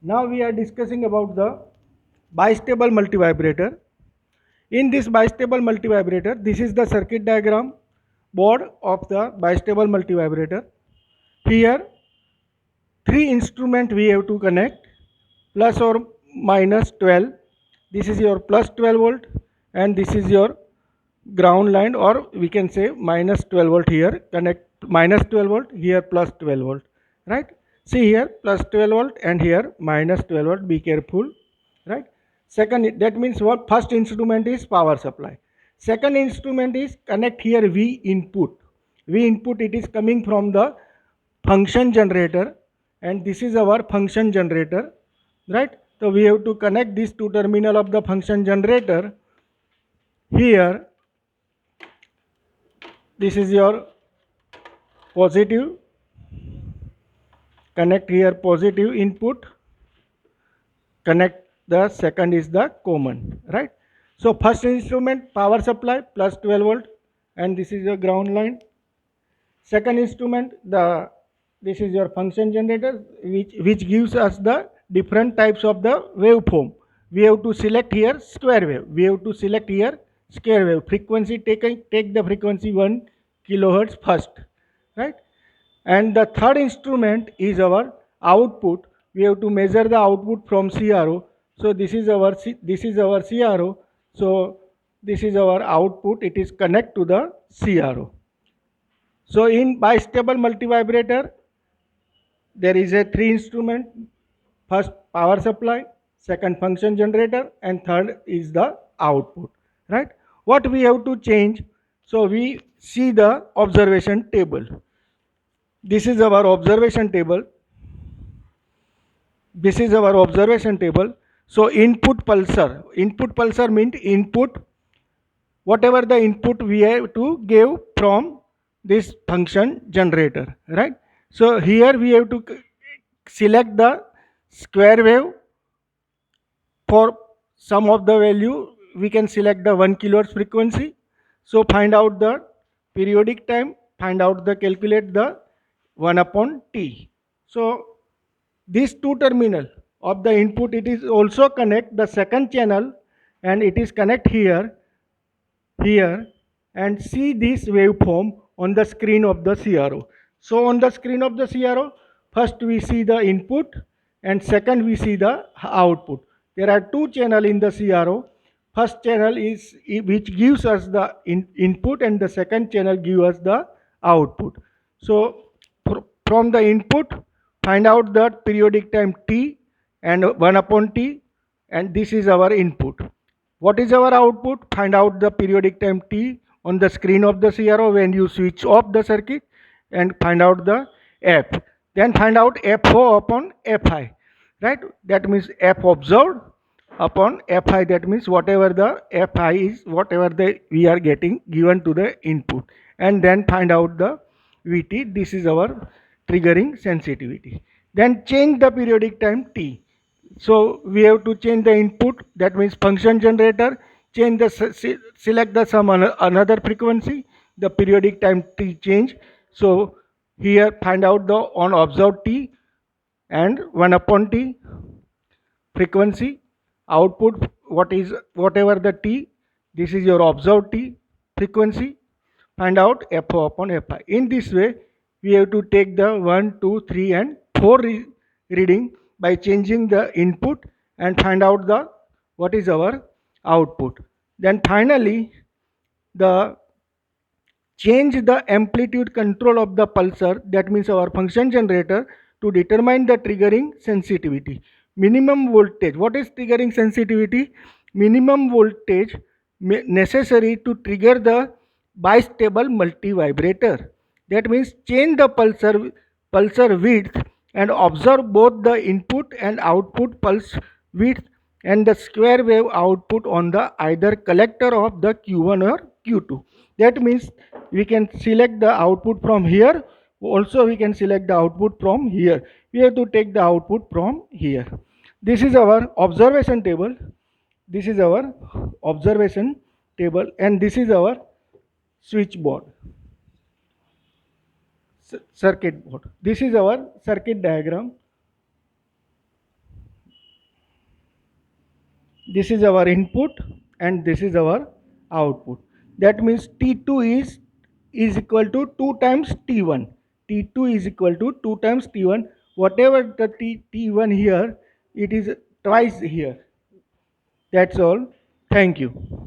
Now we are discussing about the bistable multivibrator. In this bistable multivibrator, this is the circuit diagram board of the bistable multivibrator. Here, three instruments we have to connect, plus or minus 12. This is your plus 12 volt, and this is your ground line, or we can say minus 12 volt here. Connect minus 12 volt here, plus 12 volt, right? See here plus 12 volt and here minus 12 volt. Be careful, right? Second, that means what? First instrument is power supply. Second instrument is connect here V input. V input, it is coming from the function generator, and this is our function generator, right? So we have to connect these two terminal of the function generator. Here this is your positive, connect here positive input, connect the second is the common, right? So first instrument power supply plus 12 volt, and this is your ground line. Second instrument, the this is your function generator, which gives us the different types of the waveform. We have to select here square wave. We have to select here square wave. Frequency, take the frequency 1 kilohertz first, right? And the third instrument is our output. We have to measure the output from CRO. So this is our CRO. So this is our output. It is connect to the CRO. So in bistable multivibrator, there is a three instrument. First power supply, second function generator, and third is the output, right? What we have to change? So we see the observation table. This is our observation table. This is our observation table. So input pulsar means input, whatever the input we have to give from this function generator, right? So here we have to select the square wave. For some of the value we can select the 1 kilohertz frequency. So find out the periodic time, find out the calculate the 1 upon t. So these two terminal of the input, it is also connect the second channel, and it is connect here, and see this waveform on the screen of the CRO. So on the screen of the CRO, first we see the input, and second we see the output. There are two channel in the CRO. First channel is which gives us the input, and the second channel gives us the output. So from the input, find out the periodic time t and 1 upon t, and this is our input. What is our output? Find out the periodic time t on the screen of the CRO when you switch off the circuit, and find out the f. Then find out f0 upon fi, right? That means f observed upon fi. That means whatever the fi is, whatever the we are getting given to the input, and then find out the vt. This is our triggering sensitivity. Then change the periodic time t. So we have to change the input, that means function generator, change the select the some another frequency, the periodic time t change. So here find out the on observed t and 1 upon t frequency, output what is whatever the t, this is your observed t frequency, find out f upon fi. In this way we have to take the 1, 2, 3 and 4 reading by changing the input, and find out the what is our output. Then finally the change the amplitude control of the pulsar, that means our function generator, to determine the triggering sensitivity. Minimum voltage, what is triggering sensitivity? Minimum voltage necessary to trigger the bistable multivibrator. That means change the pulsar width and observe both the input and output pulse width and the square wave output on the either collector of the Q1 or Q2. That means we can select the output from here, also we can select the output from here. We have to take the output from here. This is our observation table. This is our observation table, and this is our switchboard, circuit board. This is our circuit diagram. This is our input and this is our output. That means T2 is equal to 2 times T1. T2 is equal to 2 times T1. Whatever the T1 here, it is twice here. That's all. Thank you.